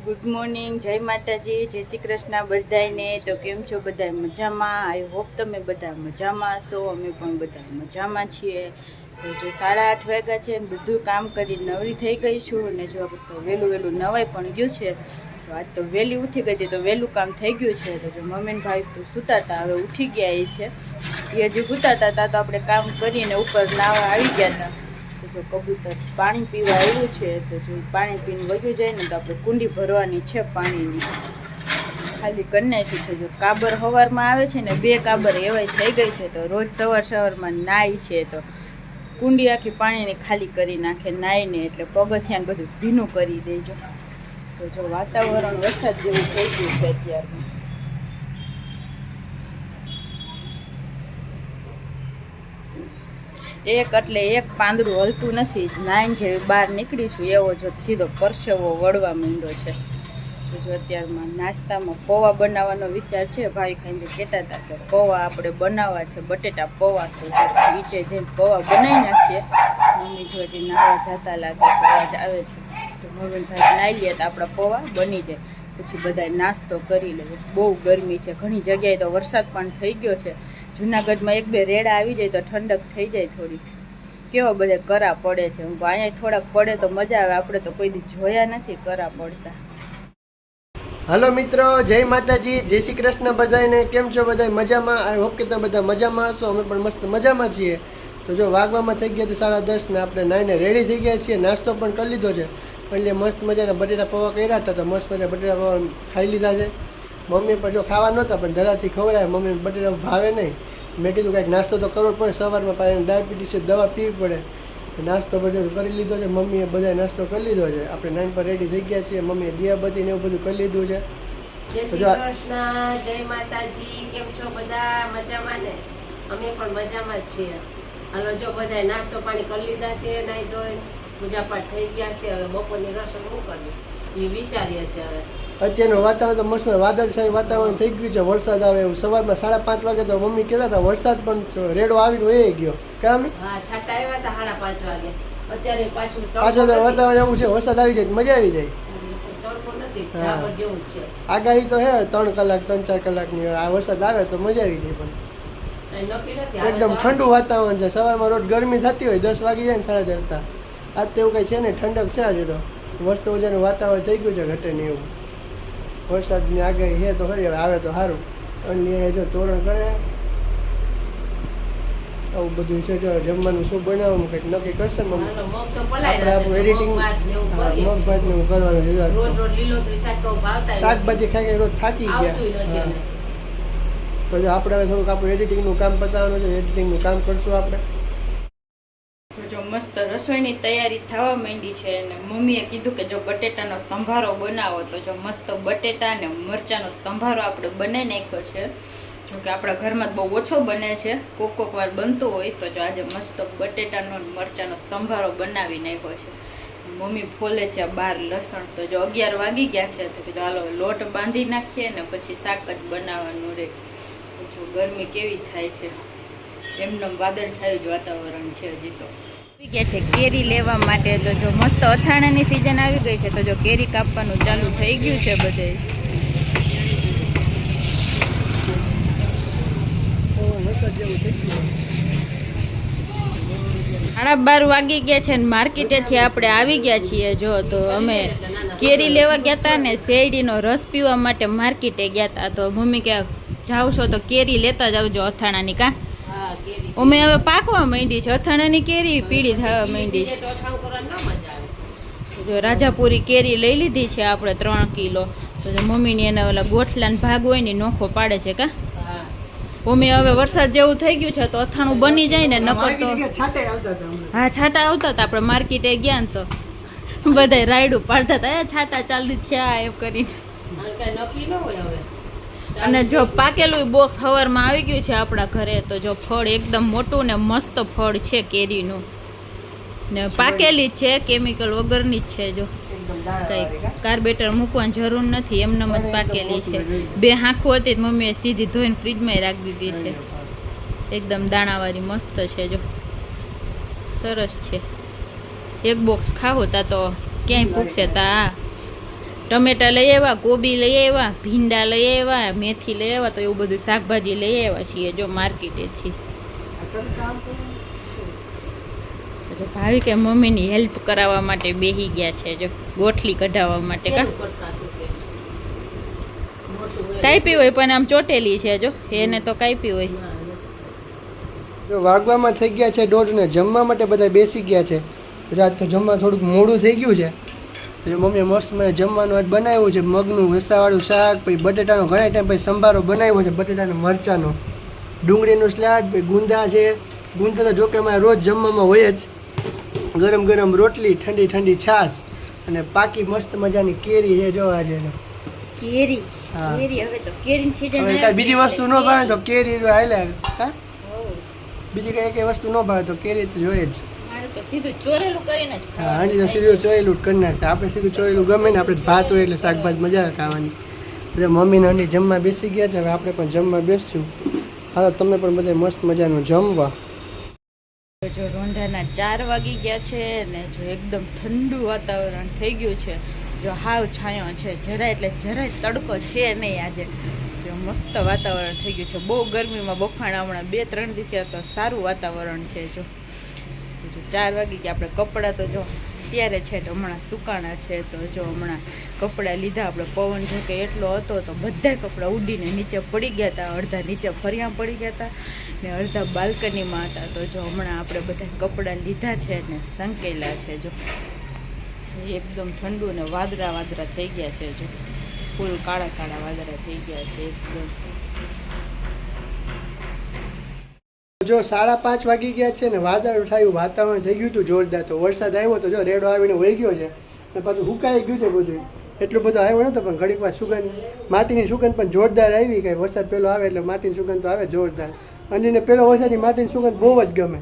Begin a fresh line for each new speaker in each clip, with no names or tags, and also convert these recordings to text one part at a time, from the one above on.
Good morning, જય માતાજી, જય શ્રી કૃષ્ણ બધાને। તો કેમ છો બધા? મજામાં? આઈ હોપ તમે બધા મજામાં છો। અમે પણ બધા મજામાં છીએ। તો જો 8:30 વાગ્યા છે ને બધું કામ કરી નવરી થઈ ગઈ છું અને જો તો વહેલું નવાઈ પણ ગયું છે। તો આજ તો વહેલી ઉઠી ગઈ હતી તો વહેલું કામ થઈ ગયું છે। તો જો મમ્મી ભાઈ તો સૂતા હતા, હવે ઉઠી ગયા એ છે, એ હજી સૂતા હતા તો આપણે કામ કરીને ઉપર નાવા આવી ગયા હતા। જો કબૂતર પાણી પીવા આવ્યું છે તો જો પાણી પીને વયું જાય ને તો આપણે કુંડી ભરવાની છે પાણીની, ખાલી કરી નાખી છે। જો કાબર સવારમાં આવે છે ને 2 કાબર એવાય થઈ ગઈ છે તો રોજ સવારમાં નાય છે તો કુંડી આખી પાણીની ખાલી કરી નાખે નાઈને, એટલે પગથિયાને બધું ભીનું કરી દેજો। તો જો વાતાવરણ વરસાદ જેવું થઈ ગયું છે અત્યારમાં। એક એટલે એક પાંદડું હલતું નથી, નાઈન જેવી બહાર નીકળી છું એવો જો સીધો પરસેવો વળવા માંડ્યો છે। તો જો અત્યારમાં નાસ્તામાં પૌવા બનાવવાનો વિચાર છે। ભાઈ ખાઈને કહેતા હતા કે પૌવા આપણે બનાવવા છે, બટેટા પૌવા। તો નીચે જઈને પૌવા બનાવી નાખીએ। મમ્મી જો હજી નાવા જતા લાગે છે, અવાજ આવે છે તો મમ્મી ભાઈ નાહી લે તો આપણા પૌવા બની જાય, પછી બધા નાસ્તો કરી લે। બહુ ગરમી છે, ઘણી જગ્યાએ તો વરસાદ પણ થઈ ગયો છે। જુનાગઢમાં 1-2 રેડા આવી જાય તો ઠંડક થઈ જાય થોડી, કેવા બધે કરા પડે છે। હું અહીંયા થોડાક પડે તો મજા આવે, આપણે તો કોઈ દી જોયા નથી કરા પડતા।
હલો મિત્રો, જય માતાજી, જય શ્રી કૃષ્ણ બધાને। કેમ છો બધા? મજામાં? આઈ હોપ કે તમે બધા મજામાં હશો। અમે પણ મસ્ત મજામાં છીએ। તો જો વાગવામાં થઈ ગયા છે 10:30 ને આપણે નાઈને રેડી થઈ ગયા છીએ, નાસ્તો પણ કરી લીધો છે। એટલે મસ્ત મજાના બટેટા પૌવા કર્યા હતા તો મસ્ત મજા બટેટા પૌવા ખાઈ લીધા છે। મમ્મી પણ જો ખાવા નહોતા પણ ધરાથી ખવડાય, મમ્મી બટેટા ભાવે નહીં। મેં કીધું કાંઈક નાસ્તો તો કરવો પડે, સવારમાં પાછી ડાયાબિટીસ દવા પીવી પડે, નાસ્તો બધો કરી લીધો છે। મમ્મીએ બધા નાસ્તો કરી લીધો છે, આપણે 9 પર રેડી થઈ ગયા છીએ। મમ્મીએ દિયાબત્તી ને એવું બધું કરી લીધું છે।
જય શ્રી કૃષ્ણ, જય માતાજી, કેમ છો બધા? મજામાં ને? અમે પણ મજામાં જ છીએ। હાલો જો બધા નાસ્તો પાણી કરી લીધા છે, નાઈ ધોઈ પૂજા પાઠ થઈ ગયા છે। હવે બપોરની રસોઈ શું કરવી એ વિચારીએ છીએ। હવે
અત્યારનું વાતાવરણ તો મસ્ત વાદળછાયું વાતાવરણ થઈ ગયું છે, વરસાદ આવે એવું। સવારમાં 5:30 વાગે તો મમ્મી કહેતા હતા વરસાદ પણ રેડો આવીને વહી ગયો। કામ
હા, છાંટા આવ્યા હતા 5:30 વાગે, અત્યારે પાછું
વાતાવરણ એવું છે, વરસાદ આવી જાય મજા આવી જાય।
તડકો નથી, ઝાપટ જેવું જ છે।
આગાહી તો હે 3 કલાક 3-4 કલાકની, આ વરસાદ આવે તો મજા આવી જાય, પણ
નક્કી નથી।
એકદમ ઠંડુ વાતાવરણ છે। સવારમાં રોજ ગરમી થતી હોય 10 વાગી જાય ને 10:30, આજ તો એવું કંઈ છે ને, ઠંડક છે આજે તો, મસ્ત મજાનું વાતાવરણ થઈ ગયું છે, ઘટે નહીં એવું। વરસાદની આગાહી છે તો ખરી, હવે આવે તો સારું। અને જો તોરણ કરે આવું બધું છે। જો જમવાનું શું બનાવવાનું કંઈક નક્કી કરશે મમ્મી, આપણે આપણું એડિટિંગ મગ ભાત ને એવું કરવાનું છે। શાકભાજી ખાઈ રોજ થાકી ગયા તો જો આપણે હવે થોડુંક આપણું એડિટિંગનું કામ પતાવવાનું છે, એડિટિંગનું કામ કરશું આપણે।
જો મસ્ત રસોઈની તૈયારી થવા માંડી છે અને મમ્મીએ કીધું કે જો બટેટાનો સંભારો બનાવો, તો જો મસ્ત બટેટા અને મરચાંનો સંભારો આપણે બનાવી નાખ્યો છે। જો કે આપણા ઘરમાં બહુ ઓછો બને છે, કોક વાર બનતો હોય, તો જો આજે મસ્ત બટેટાનો મરચાંનો સંભારો બનાવી નાખ્યો છે। મમ્મી ફોલે છે 12 લસણ, તો જો 11 વાગી ગયા છે તો કીધું હાલો લોટ બાંધી નાખીએ ને પછી શાક જ બનાવવાનું રહે। તો જો ગરમી કેવી થાય છે, એમનું વાદળછાયું જ વાતાવરણ છે હજી તો। આવી ગયા છે કેરી લેવા માટે, તો જો મસ્ત અથાણાની સિઝન આવી ગઈ છે તો જો કેરી કાપવાનું ચાલુ થઈ ગયું છે બધે। 12:30 વાગી ગયા છે ને માર્કેટેથી આપણે આવી ગયા છીએ। જો તો અમે કેરી લેવા ગયા હતા ને શેરડીનો રસ પીવા માટે માર્કેટે ગયા હતા, તો મમ્મી કે જાવ છો તો કેરી લેતા જ આવજો અથાણાની। કા અમે હવે પાકવા માંડી છે, અથાણાની કેરી પીળી થવા માંડી છે। જો રાજાપુરી કેરી લઈ લીધી છે આપણે 3 કિલો, તો જો મમ્મીની એના ઓલા ગોઠલાને ભાગ હોય ને નોખો પાડે છે। કા મમ્મી હવે વરસાદ જેવું થઈ ગયું છે તો અથાણું બની જાય ને, નકર તો હા છાંટા આવતા હતા। આપણે માર્કેટે ગયા ને તો બધા રાયડું પાડતા હતા, છાંટા ચાલુ થયા એમ કરીને।
નક્કી ન હોય હવે।
અને જો પાકેલું બોક્સ સવારમાં આવી ગયું છે આપણા ઘરે, તો જો ફળ એકદમ મોટું ને મસ્ત ફળ છે કેરીનું, ને પાકેલી છે, કેમિકલ વગરની જ છે। જો કંઈ કાર્બેટર મૂકવાની જરૂર નથી, એમનેમ જ પાકેલી છે। 2 હાંખું હતી મમ્મીએ સીધી ધોઈને ફ્રીજમાં રાખી દીધી છે, એકદમ દાણાવાળી મસ્ત છે। જો સરસ છે, 1 બોક્સ ખાવું તા તો ક્યાંય પૂછશે તા ટમેટા લઈ આવ્યા, કોબી લઈ આવ્યા, ભીંડા લઈ આવ્યા, મેથી લઈ આવ્યા, તો એવું બધું શાકભાજી લઈ આવ્યા છીએ જો માર્કેટેથી. તો ભાવી કે મમ્મીની હેલ્પ કરાવવા માટે બેસી ગયા છે જો ગોઠલી કઢાવવા માટે. કા કાપી હોય પણ આમ ચોટેલી છે જો, એને તો કાપી હોય.
જો વાગવામાં થઈ ગયા છે 1:30 ને જમવા માટે બધા બેસી ગયા છે. રાત તો જમવા થોડુંક મોડું થઈ ગયું છે. તો મમ્મીએ મસ્ત મને જમવાનું આજ બનાવ્યું છે, મગનું રસાવાળું શાક, પછી બટેટાનો ઘણા ટાઈમ પછી સંભારો બનાવ્યો છે, બટેટાનો મરચાંનો, ડુંગળીનું સલાડ, પછી ગુંદા છે. ગુંદા તો જોકે અમારે રોજ જમવામાં હોય જ. ગરમ ગરમ રોટલી, ઠંડી ઠંડી છાશ અને પાકી મસ્ત મજાની કેરી છે જો આજે.
કેરી
હા.
કેરી હવે તો કેરીની સીઝન
હવે કાંઈ બીજી વસ્તુ ન ભાવે તો કેરી હાલે. હા, બીજી કઈ વસ્તુ ન ભાવે તો કેરી તો જોઈએ જ.
મારે તો સીધું ચોરેલું કરીને જ
હા, આની તો સીધું ચોરેલું જ કરી નાખે. આપણે સીધું ચોરેલું ગમે ને, આપણે ભાત હોય એટલે શાકભાજી મજા આવે ખાવાની. એટલે મમ્મીને અંડી જમવા બેસી ગયા છે, હવે આપણે પણ જમવા બેસશું. હાલો તમે પણ બધા મસ્ત મજાનું જમવા.
જો રોંઢાના 4 વાગી ગયા છે ને જો એકદમ ઠંડુ વાતાવરણ થઈ ગયું છે. જો હાવ છાંયો છે, જરાય એટલે જરાય તડકો છે નહીં આજે. જો મસ્ત વાતાવરણ થઈ ગયું છે. બહુ ગરમીમાં બફાણા હમણાં 2-3 દિવસ તો સારું વાતાવરણ છે. જો 4 વાગી ગયા. આપણે કપડાં તો જો અત્યારે છે તો હમણાં સુકાણા છે. તો જો હમણાં કપડાં લીધા આપણે. પવન જો કે એટલો હતો તો બધા કપડાં ઉડીને નીચે પડી ગયા હતા. અડધા નીચે ફરિયા પડી ગયા હતા ને અડધા બાલ્કનીમાં હતા. તો જો હમણાં આપણે બધા કપડાં લીધા છે ને સંકેલા છે. જો એકદમ ઠંડુ ને વાદળા વાદળા થઈ ગયા છે. જો ફૂલ કાળા કાળા વાદળા થઈ ગયા છે એકદમ.
જો 5:30 વાગી ગયા છે ને વાદળ થયું, વાતાવરણ થઈ ગયું હતું જોરદાર. તો વરસાદ આવ્યો તો જો રેડો આવીને વહી ગયો છે ને પાછું સુકાઈ ગયું છે બધું. એટલું બધું આવ્યો નતો પણ ઘડીક વાર સુગંધ, માટીની સુગંધ પણ જોરદાર આવી. કાંઈ વરસાદ પહેલો આવે એટલે માટીની સુગંધ તો આવે જોરદાર. અને પહેલો વરસાદની માટીની સુગંધ બહુ જ ગમે.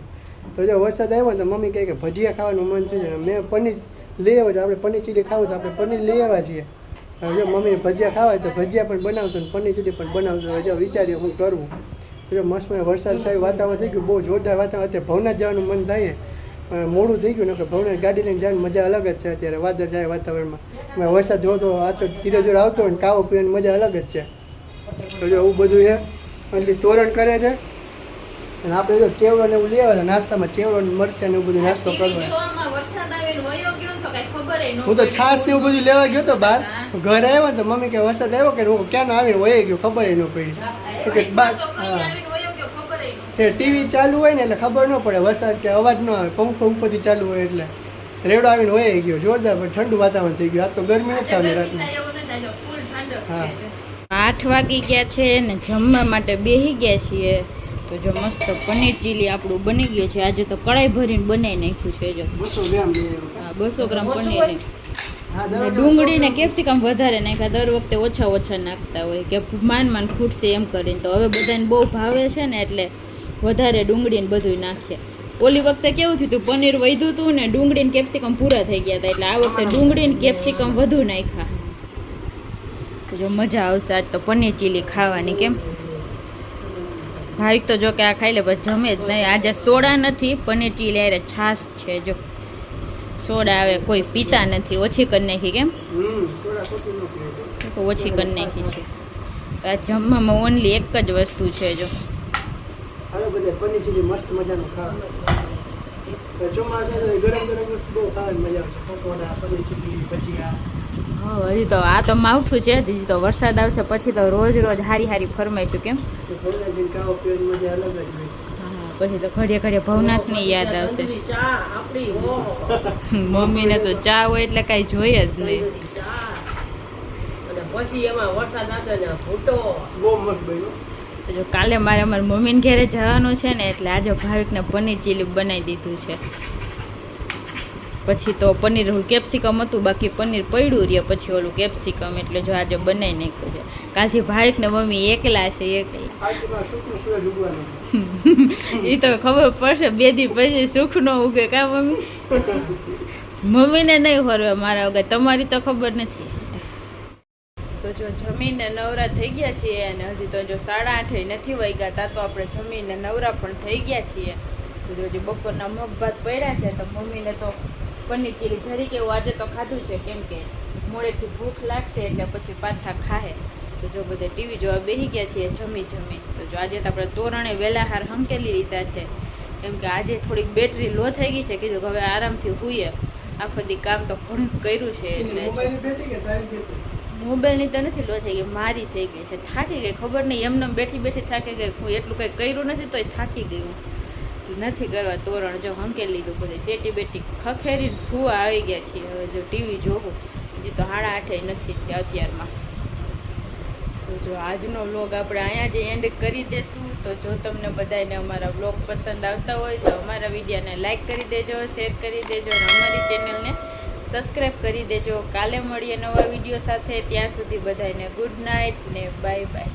તો જો વરસાદ આવ્યો તો મમ્મી કહે કે ભજીયા ખાવાનું મન છે. મેં પનીર લઈ આવ્યો. આપણે પનીર ચીલી ખાવું તો આપણે પનીર લઈ આવ્યા છીએ. હવે જો મમ્મીને ભજીયા ખાવા તો ભજીયા પણ બનાવશું ને પનીર ચીલી પણ બનાવશું. હવે જો વિચાર્યું હું કરવું. જો મસ્ત વરસાદ થયું, વાતાવરણ થઈ ગયું બહુ જોરદાર વાતાવરણ. અત્યારે ભવનાથ જવાનું મન થાય, મોડું થઈ ગયું ને કે ભવનાથ ગાડી લઈને જવાની મજા અલગ જ છે. અત્યારે વાદળ જાય વાતાવરણમાં વરસાદ જોતો આચો ધીરે ધીરે આવતો હોય ને કાવો પીવાની મજા અલગ જ છે. તો જો એવું બધું છે. એટલે તોરણ કરે છે અને આપણે જો ચેવડો ને એવું લઈ આવ્યા નાસ્તામાં, ચેવડો ને મરચાં ને એવું બધું નાસ્તો કરવા. હું તો છાશ ને એવું બધું લેવા ગયો તો બહાર. ઘરે આવ્યો તો મમ્મી કે વરસાદ આવ્યો કે હું ક્યાં આવીને વહી ગયો, ખબર ન પડી. ટીવી ચાલુ હોય ને એટલે ખબર ન પડે વરસાદ કે અવાજ ન આવે, પંખો ઉપરથી ચાલુ હોય એટલે રેડો આવીને વહી ગયો જોરદાર. પણ ઠંડુ વાતાવરણ થઈ ગયું. આજ તો ગરમી નથી આવતી રાતમાં. હા,
8 વાગી ગયા છે ને જમવા માટે બેસી ગયા છીએ. તો જો મસ્ત પનીર ચીલી આપણું બની ગયું છે. આજે તો કડાઈ ભરીને બનાવી નાખ્યું છે. જો
200 ગ્રામ.
હા, 200 ગ્રામ પનીર ને ડુંગળી ને કેપ્સિકમ વધારે નાખ્યા. દર વખતે ઓછા ઓછા નાખતા હોય કે માન ખૂટશે એમ કરીને. તો હવે બધાને બહુ ભાવે છે ને એટલે વધારે ડુંગળી ને બધું નાખીએ. ઓલી વખતે કેવું થયું હતું, પનીર વધ્યું હતું ને ડુંગળી ને કેપ્સિકમ પૂરા થઈ ગયા હતા. એટલે આ વખતે ડુંગળી ને કેપ્સિકમ વધુ નાખ્યા. જો મજા આવશે આજ તો પનીર ચીલી ખાવાની. કેમ ભાવિક તો જો કે આ ખાઈ લે બસ જમે જ નહીં. આજે સોડા નથી, પનીર ચીલી આરે છાશ છે. જો સોડા આવે કોઈ પીતા નથી, ઓછી કરી નાખી. કેમ ઓછી કરી નાખી છે. આ જમવામાં ઓનલી એક જ વસ્તુ છે. જો
હાલો બધા પનીર ચીલી મસ્ત મજાનું ખાવા. ચોમાસું તો ગરમ ગરમ વસ્તુ બહુ ખાવાની મજા આવશે. પકોડા, પનીર ચીલી, ભજીયા.
હા, હજી તો આ તો માવઠું છે. હજી તો વરસાદ આવશે પછી તો રોજ રોજ હારી હારી ફરમાઈશું. કેમ
ખાવા પીવાની મજા અલગ જ હોય.
પછી તો ઘડીએ ઘડીએ ભવનાથની યાદ આવશે. મમ્મીને તો ચા હોય એટલે કાંઈ જોઈએ જ નહીં.
પછી એમાં વરસાદ આવતો ને ફૂટો
બહુ મસ્ત બન્યો.
તો જો કાલે મારે અમારા મમ્મીને ઘરે જવાનું છે ને એટલે આજે ભાવિકને પનીર ચીલી બનાવી દીધું છે. પછી તો પનીર કેપ્સિકમ હતું, બાકી પનીર પડ્યું રહે પછી ઓલું કેપ્સિકમ. એટલે જો આજે બનાવી નાખ્યું છે. કાલથી ભાવિકને મમ્મી એકલા છે. એ તો ખબર પડશે 2 દી પછી સુખ નો ઉગે. કા મમ્મી? મમ્મીને નહીં ફરવે મારા વગર, તમારી તો ખબર નથી. તો જો જમીને નવરા થઈ ગયા છીએ અને હજી તો જો 8:30 નથી વાગ્યા તા તો આપણે જમીને નવરા પણ થઈ ગયા છીએ. તો જો હજી બપોરના મગ ભાત પડ્યા છે. તો મમ્મીને તો પનીર ચીલી જરી કે એવું આજે તો ખાધું છે. કેમ કે મોડેકથી ભૂખ લાગશે એટલે પછી પાછા ખાહે. તો જો બધા ટીવી જોવા બેસી ગયા છીએ જમી. તો જો આજે તો આપણે તોરણે વહેલા હાર હંકેલી લીધા છે, કેમ કે આજે થોડીક બેટરી લો થઈ ગઈ છે. કીધું હવે આરામથી હુઈએ, આખો દી કામ તો ઘણું કર્યું છે એટલે. મોબાઈલની તો નથી લો થઈ ગઈ, મારી થઈ ગઈ છે. થાકી ગઈ, ખબર નહીં એમને બેઠી થાકી ગઈ. હું એટલું કંઈ કર્યું નથી તોય થાકી ગઈ હું. નથી કરવા તોરણ જો હંકેલી લીધું, બધી સેટી બેટી ખખેરીને ભૂવા આવી ગયા છીએ. હવે જો ટીવી જોવું, હજી તો 8:30 નથી થયા અત્યારમાં. તો જો આજનો વ્લોગ આપણે અહીંયા જ એન્ડ કરી દેશું. તો જો તમને બધાને અમારા વ્લોગ પસંદ આવતા હોય તો અમારા વિડીયોને લાઈક કરી દેજો, શેર કરી દેજો અને અમારી ચેનલને સબસ્ક્રાઈબ કરી દેજો. કાલે મળીએ નવા વિડીયો સાથે. ત્યાં સુધી બધાને ગુડ નાઇટ ને બાય બાય.